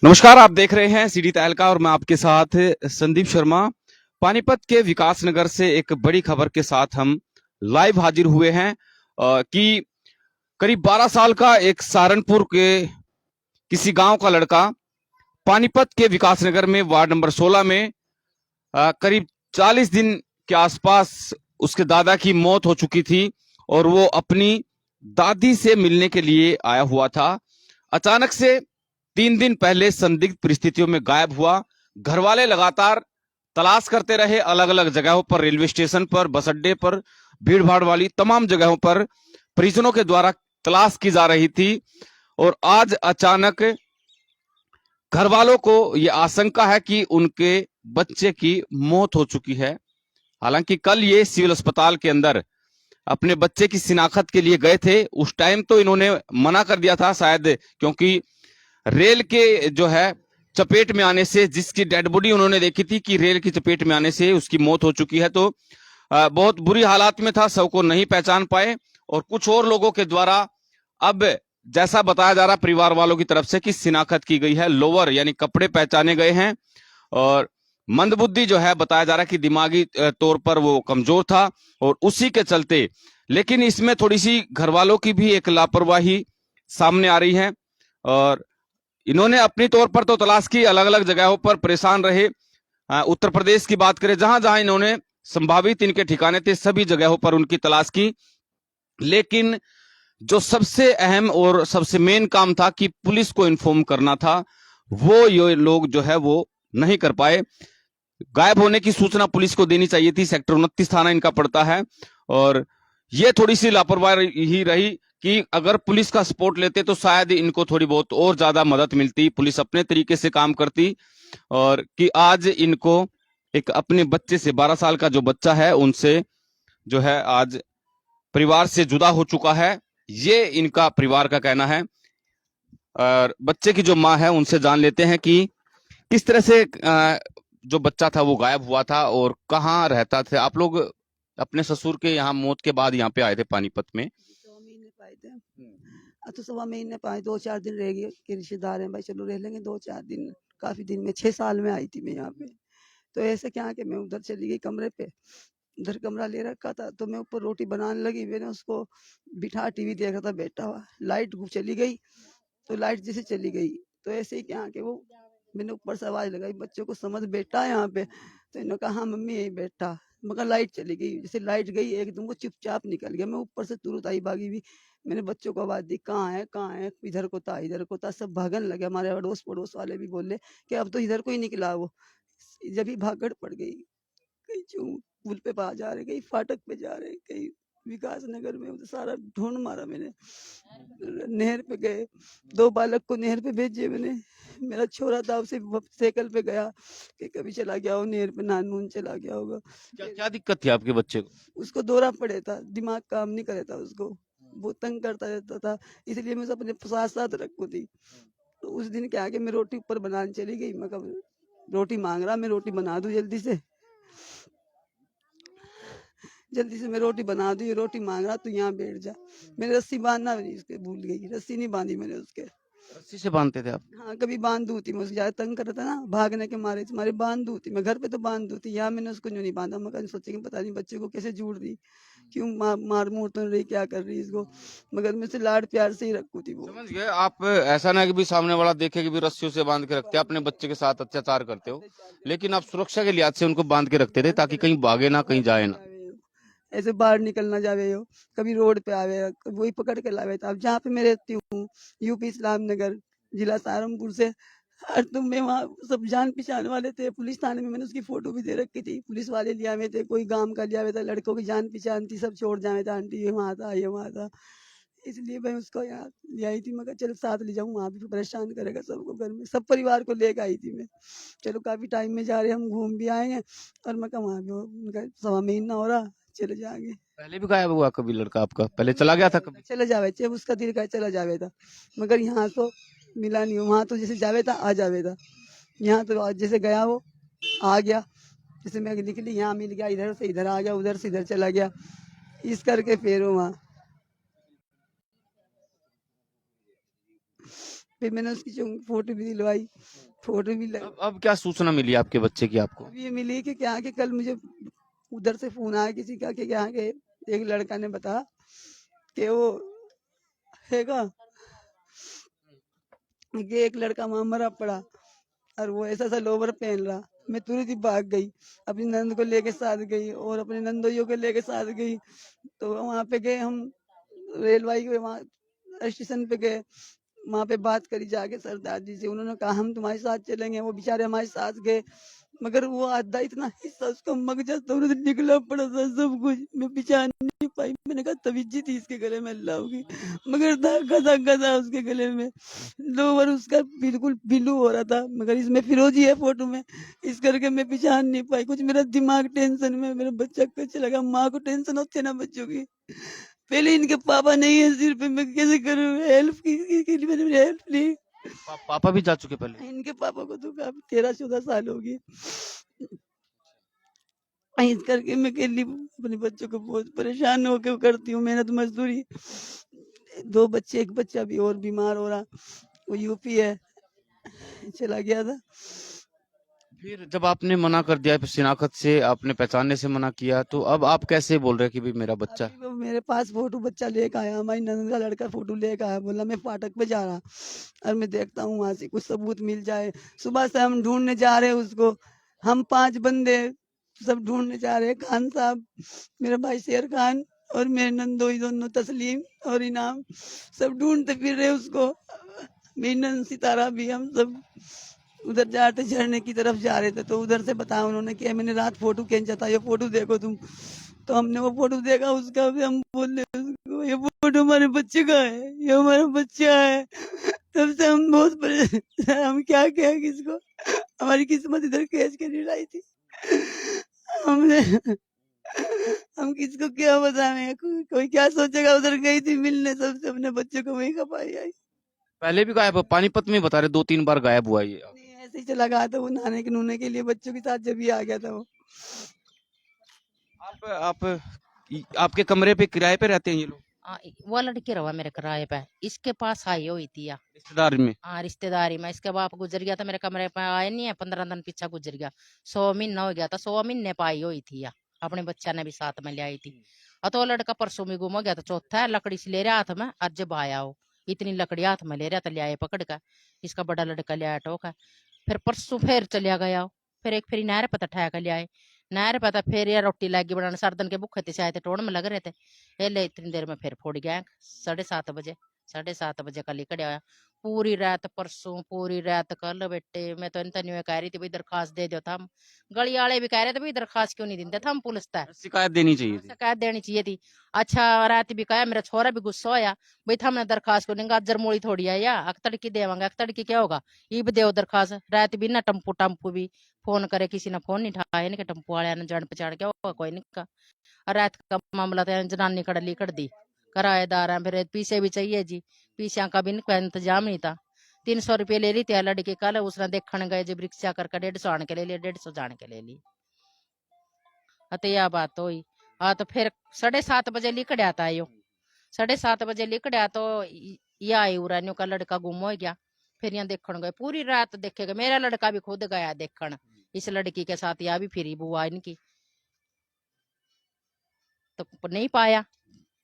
नमस्कार, आप देख रहे हैं सीडी तहलका और मैं आपके साथ संदीप शर्मा। पानीपत के विकास नगर से एक बड़ी खबर के साथ हम लाइव हाजिर हुए हैं कि करीब 12 साल का एक सहारनपुर के किसी गांव का लड़का पानीपत के विकास नगर में वार्ड नंबर 16 में करीब 40 दिन के आसपास उसके दादा की मौत हो चुकी थी और वो अपनी दादी से मिलने के लिए आया हुआ था। अचानक से 3 दिन पहले संदिग्ध परिस्थितियों में गायब हुआ। घर वाले लगातार तलाश करते रहे, अलग अलग जगहों पर, रेलवे स्टेशन पर, बस अड्डे पर, भीड़ भाड़ वाली तमाम जगहों पर परिजनों के द्वारा तलाश की जा रही थी। और आज अचानक घर वालों को यह आशंका है कि उनके बच्चे की मौत हो चुकी है। हालांकि कल ये सिविल अस्पताल के अंदर अपने बच्चे की शिनाख्त के लिए गए थे। उस टाइम तो इन्होंने मना कर दिया था, शायद क्योंकि रेल के जो है चपेट में आने से, जिसकी डेड बॉडी उन्होंने देखी थी कि रेल की चपेट में आने से उसकी मौत हो चुकी है, तो बहुत बुरी हालात में था, शव को नहीं पहचान पाए। और कुछ और लोगों के द्वारा अब जैसा बताया जा रहा परिवार वालों की तरफ से कि शिनाख्त की गई है, लोअर यानी कपड़े पहचाने गए हैं। और मंदबुद्धि जो है बताया जा रहा है कि दिमागी तौर पर वो कमजोर था और उसी के चलते। लेकिन इसमें थोड़ी सी घर वालों की भी एक लापरवाही सामने आ रही है और इन्होंने अपनी तौर पर तो तलाश की, अलग अलग जगहों पर परेशान रहे। उत्तर प्रदेश की बात करें, जहां जहां इन्होंने संभावित इनके ठिकाने थे सभी जगहों पर उनकी तलाश की। लेकिन जो सबसे अहम और सबसे मेन काम था कि पुलिस को इन्फॉर्म करना था, वो ये लोग जो है वो नहीं कर पाए। गायब होने की सूचना पुलिस को देनी चाहिए थी। सेक्टर 29 थाना इनका पड़ता है और ये थोड़ी सी लापरवाही रही कि अगर पुलिस का सपोर्ट लेते तो शायद इनको थोड़ी बहुत और ज्यादा मदद मिलती, पुलिस अपने तरीके से काम करती। और कि आज इनको एक अपने बच्चे से, 12 साल का जो बच्चा है उनसे जो है आज परिवार से जुदा हो चुका है, ये इनका परिवार का कहना है। और बच्चे की जो माँ है उनसे जान लेते हैं कि किस तरह से जो बच्चा था वो गायब हुआ था और कहाँ रहता थे आप लोग। अपने ससुर के यहाँ मौत के बाद यहाँ पे आए थे पानीपत में। 100 महीने पाए थे। अब तो 1.25 महीने पाए, 2-4 दिन रह गए कि रिश्तेदार हैं भाई, चलो रह लेंगे 2-4 दिन। काफी दिन में 6 साल में आई थी मैं यहाँ पे। तो ऐसे क्या कि मैं उधर चली गई कमरे पे, उधर कमरा ले रखा था, तो मैं ऊपर रोटी बनाने लगी, मैंने उसको बिठा टीवी देख रहा था बैठा हुआ, लाइट चली गई। तो लाइट जैसे चली गई तो ऐसे ही क्या कि वो, मैंने ऊपर से आवाज लगाई, बच्चों को समझ बैठा है यहाँ पे, तो इन्होंने कहा हाँ मम्मी यही बैठा, मगर लाइट चली गई। जैसे लाइट गई एकदम वो चुपचाप निकल गया। मैं ऊपर से तुरंत आई, भागी भी। मैंने बच्चों को आवाज दी, कहाँ है कहाँ है, इधर को था इधर को था, सब भागने लगे। हमारे अड़ोस पड़ोस वाले भी बोले कि अब तो इधर को ही निकला वो। जब ही भागड़ पड़ गई, कहीं चूं पुल पे पा जा रहे, कहीं फाटक पे जा रहे, कहीं विकास नगर में, उधर सारा ढूंढ मारा मैंने। नहर पे गए, 2 बालक को नहर पे भेजे मैंने। मेरा छोरा था, उसे साइकिल पे गया कि कभी चला गया हो नहर पे, नान चला गया होगा। क्या क्या दिक्कत थी आपके बच्चे को? उसको दौरा पड़े था, दिमाग काम नहीं करे था उसको, वो तंग करता रहता था, इसलिए मैं उसे अपने साथ साथ रखू थी। तो उस दिन क्या कि मैं रोटी ऊपर बनाने चली गई, मैं कब रोटी मांग रहा, मैं रोटी बना दूं जल्दी से, जल्दी से मैं रोटी बना दूं, ये रोटी मांग रहा तू यहाँ बैठ जा। मैंने रस्सी बांधना भी नहीं उसके भूल गई, रस्सी नहीं बांधी मैंने उसके। रस्सी से बांधते थे आप? हाँ, कभी बांध दूं थी मैं, उसको ज्यादा तंग करता था ना, भागने के मारे तुम्हारे बांध दूं थी मैं, घर पे तो बांध दूं थी, यहाँ मैंने उसको यूं नहीं बांधा। मैं सोची कि पता नहीं बच्चे को कैसे जोड़ दी, क्यों मार मूर तो नहीं रही, क्या कर रही इसको, मगर मैं उसे लाड प्यार से ही रखू थी वो। समझ गए आप। ऐसा ना कि भी सामने वाला देखे कि भी रस्सियों से बांध के रखते, अपने बच्चे के साथ अत्याचार करते हो, लेकिन आप सुरक्षा के लिहाज से उनको बांध के रखते थे ताकि कहीं भागे ना, कहीं जाए ना। ऐसे बाहर निकलना जावे हो, कभी रोड पे आवे, कभी वही पकड़ के लावे था। अब जहाँ पे मैं रहती हूँ, यूपी इस्लाम नगर, जिला सहारनपुर से, और तुम में वहाँ सब जान पहचान वाले थे। पुलिस थाने में मैंने उसकी फोटो भी दे रखी थी, पुलिस वाले लिया हुए थे, कोई गांव का लिया हुआ था, लड़कों की जान पहचान थी, सब छोड़ जाए था, आंटी ये वहाँ था ये वहाँ था। इसलिए मैं उसको यहाँ ले आई थी, मगर चल साथ ले जाऊँ, वहाँ भी परेशान करेगा सबको, घर में सब परिवार को लेकर आई थी मैं। चलो काफी टाइम में जा रहे, हम घूम भी आए हैं, और मैं कहा वहाँ भी उनका 1.25 महीना हो रहा, चले जाएंगे। पहले भी गायब हुआ कभी लड़का आपका? पहले चला गया था कभी? चला जावे, जब उसका दिल का चला जावे था, मगर यहाँ तो मिला नहीं। वहाँ तो जैसे जावे था आ जावे था, यहाँ तो जैसे गया वो आ गया। जैसे मैं निकली यहाँ मिल गया, इधर से इधर आ गया, उधर से इधर चला गया, इस करके फिर वहाँ फिर मैंने उसकी फोटो भी दिलवाई, फोटो भी लग अब क्या सूचना मिली आपके बच्चे की आपको? अब ये मिली कि क्या कि कल मुझे उधर से फोन आया किसी का कि क्या कि एक लड़का ने बताया कि वो हैगा कि एक लड़का वहां मरा पड़ा और वो ऐसा सा लोवर पहन रहा। मैं तुरंत ही भाग गई, अपनी नंद को लेके साथ गई और अपने नंदोइयों को लेके साथ गई। तो वहां पे गए हम, रेलवाई के वहाँ स्टेशन पे गए, वहां पे बात करी जाके सरदार जी से। उन्होंने कहा हम तुम्हारे साथ चलेंगे। वो बेचारे हमारे साथ गए, मगर वो आधा इतना हिस्सा उसका मगजा तो निकला पड़ा था सब कुछ। मैं पहचान नहीं पाई। मैंने कहा तवीजी थी इसके गले में अल्लाह होगी, मगर धागा था उसके गले में। लोवर उसका बिल्कुल ब्लू हो रहा था, मगर इसमें फिरोजी है फोटो में, इस करके मैं पहचान नहीं पाई। कुछ मेरा दिमाग टेंशन में, मेरा बच्चा कैसे लगा। माँ को टेंशन होती है ना बच्चों की। पहले इनके पापा नहीं है सिर पे, मैं कैसे करूँ हेल्प की लिए मैंने हेल्प ली। पापा भी जा चुके पहले? इनके पापा को तो काफी 13-14 साल हो गए। इस करके मैं अकेली अपने बच्चों को बहुत परेशान होकर करती हूँ मेहनत मजदूरी। 2 बच्चे, एक बच्चा भी और बीमार हो रहा, वो यूपी है, चला गया था। फिर जब आपने मना कर दिया, शिनाख्त से आपने पहचानने से मना किया, तो अब आप कैसे बोल रहे हैं कि भाई मेरा बच्चा है? अभी वो मेरे पास फोटो बच्चा लेकर आया, हमारी नंद का लड़का फोटो लेकर आया, बोला मैं फाटक पे जा रहा और मैं देखता हूँ वहां से कुछ सबूत मिल जाए। सुबह से हम ढूंढने जा रहे हैं उसको, हम 5 बंदे सब ढूंढने जा रहे हैं। खान साहब, मेरा भाई शेर खान और मेरे नंदोई दोनों तस्लीम और इनाम, सब ढूंढते फिर रहे उसको। मेरी नंद सितारा भी, हम सब उधर जाते झरने की तरफ जा रहे थे। तो उधर से बताया उन्होंने कि मैंने रात फोटो खींचा था, ये फोटो देखो तुम। तो हमने वो फोटो देखा उसका, भी हम बोले उसको ये फोटो हमारे बच्चे का है, ये हमारा बच्चा है। तब से हम बहुत परेशान, हम क्या क्या किसको, हमारी किस्मत इधर खींच के नहीं लाई थी हमने। हम किसको क्या बताएं, कोई क्या सोचेगा। उधर गई थी मिलने सबसे, अपने बच्चे को वहीं खपाई आई। पहले भी गायब, पानीपत में बता रहे 2-3 बार गायब हुआ ये। नहीं ऐसे ही चला गया था वो, नहाने के नूने के लिए बच्चों के साथ जब ही आ गया था वो। आप आपके कमरे पे किराए पे रहते हैं ये लोग? वो लड़की रहा मेरे किराए पे, इसके पास आई हुई थी या रिश्तेदार में? हाँ रिश्तेदारी में। इसके बाप गुजर गया था, मेरे कमरे पे आया नहीं है, 15 दिन पीछा गुजर गया। 100 महीना हो गया था, 100 महीने पे आई हुई थी या अपने बच्चा ने भी साथ में ले आई थी। और तो वो लड़का परसों में गुम हो गया था, चौथा है लकड़ी से ले रहा हाथ में, आज जब आया हो इतनी लकड़ी हाथ में ले रहा था, ले आए पकड़ कर। इसका बड़ा लड़का ले आया टोका, फिर परसों फिर चलिया गया हो। फिर एक फिर नहर पता ठहका ले आए, नहर पता फिर यार रोटी लगी बनाने, सरदन के भूखे थे शायद, टोड़ में लग रहे थे। ये ले इतनी देर में फिर फुट गया 7:30 बजे, 7:30 बजे कल इकड़े आया। पूरी रात परसों, पूरी रात कल बेटे, मैं तो इनता नहीं कह रही थी भाई दरखास्त दे दो था। हम गली वाले भी कह रहे थे भाई दरखास्त क्यों नहीं देते था, हम पुलिस तक शिकायत देनी चाहिए थी। शिकायत देनी चाहिए थी। अच्छा रात भी कहा, मेरा छोरा भी गुस्सा होया, भाई हमने दरखास्त को नहीं, गाजर मूली थोड़ी है या अख्तड़ की देवांगे, अख्तड़ की क्या होगा, ये भी देव दरखास्त। रात भी ना टम्पू टम्पू भी फोन करे, किसी ने फोन नहीं उठाया, इनके टम्पू वाले ने जान पहचान क्या होगा कोई नहीं का। और रात का मामला तो जनानी कड़ली कर दी, किराएदार है, फिर पीछे भी चाहिए जी, पीछे का भी इनका इंतजाम नहीं था। 300 रुपये ले ली थी लड़की कल, उसने देखने गए जब रिक्शा करके 150 आने के ले लिया, 150 जाने के ले ली। तो यह बात हुई। तो फिर 7:30 बजे लिकड़ आता है यो, 7:30 बजे लिकड़ आ तो ये आई उरानियों का लड़का गुम हो गया। फिर यहाँ देखने गए, पूरी रात देखेगा, मेरा लड़का भी खुद गया देखने इस लड़की के साथ, या भी फिरी बुआ इनकी, तो नहीं पाया।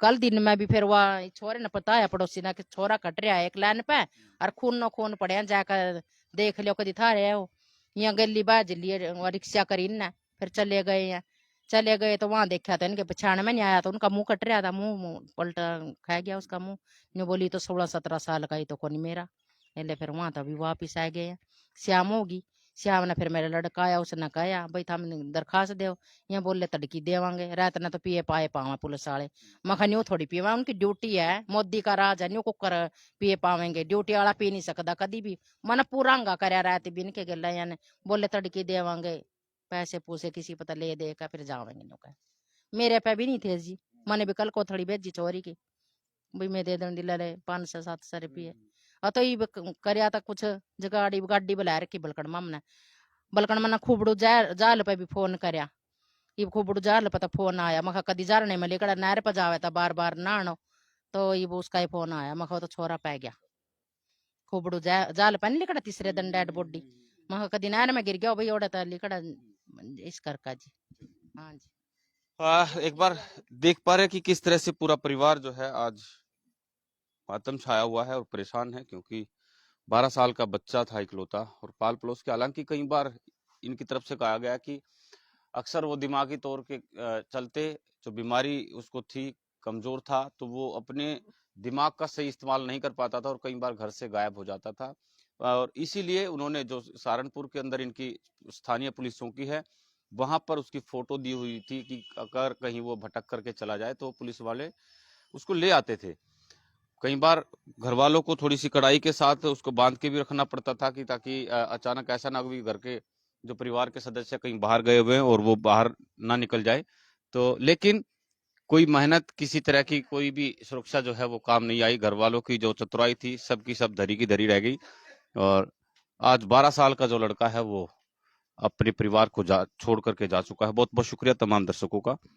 कल दिन में भी फिर वह छोरे ने बताया पड़ोसी ने कि छोरा कट रहा है एक लाइन पे और खून न खून पड़े, जाकर देख लियो कदी था रहे हो। यहाँ गली बाज लिए रिक्शा करी ना, फिर चले गए हैं। चले गए तो वहां देखा तो इनके पछाण में नहीं आया, तो उनका मुंह कट रहा था, मुंह पलटा खा गया उसका मुंह। न्यू बोली तो 16-17 साल का ही तो कौन मेरा। इसलिए फिर वहां तो अभी वापिस आ गए हैं। श्याम होगी, श्याम ने फिर मेरा लड़का आया, उसने कहा भाई हम दरखास्त दो, यहाँ बोले तड़की देवांगे। रात ने तो पिए पाए पावा पुलिस वाले, मखा न्यू थोड़ी पीवा, उनकी ड्यूटी है, मोदी का राज है, न्यू कुकर पिए पावेंगे, ड्यूटी वाला पी नहीं सकता कदी भी। मन पूरा कर रात भी इनके गला यानी बोले तड़की देवांगे, पैसे पूसे किसी पता ले दे का फिर जावेंगे न्यू का। मेरे पे भी नहीं थे जी, मैंने भी कल को थोड़ी भेजी चोरी की, भाई मैं दे दूंगी ले 500-700 रुपये। तो ये करया था कुछ जगाड़ी गाड़ी बुला रखी बलकड़ हमने, बलकड़ मना खूबड़ू जाल पे भी फोन करया, ये खूबड़ू जाल पे तो फोन आया, मखा कदी जाने में लेकर नहर पर जावे था बार बार नहानो, तो ये उसका ही फोन आया, मखा तो छोरा पै गया खोबड़ू जाल पानी लिखड़ा तीसरे दिन डेड बॉडी महा कदी नहर में गिर गया भाई ओड़ा तो लिखड़ा इस करका जी। हाँ जी एक बार देख पा रहे हैं कि किस तरह से पूरा परिवार जो है आज मातम छाया हुआ है और परेशान है, क्योंकि 12 साल का बच्चा था इकलौता और पाल पड़ोस के। हालांकि कई बार इनकी तरफ से कहा गया कि अक्सर वो दिमागी तौर के चलते, जो बीमारी उसको थी, कमजोर था, तो वो अपने दिमाग का सही इस्तेमाल नहीं कर पाता था और कई बार घर से गायब हो जाता था। और इसीलिए उन्होंने, जो सहारनपुर के अंदर इनकी स्थानीय पुलिस चौकी है, वहां पर उसकी फोटो दी हुई थी कि अगर कहीं वो भटक करके चला जाए तो पुलिस वाले उसको ले आते थे। कई बार घर वालों को थोड़ी सी कड़ाई के साथ उसको बांध के भी रखना पड़ता था कि ताकि अचानक ऐसा ना हो कि घर के जो परिवार के सदस्य कहीं बाहर गए हुए हैं और वो बाहर ना निकल जाए। तो लेकिन कोई मेहनत, किसी तरह की कोई भी सुरक्षा जो है वो काम नहीं आई। घर वालों की जो चतुराई थी, सबकी सब धरी की धरी रह गई और आज 12 साल का जो लड़का है वो अपने परिवार को छोड़ करके जा चुका है। बहुत बहुत शुक्रिया तमाम दर्शकों का।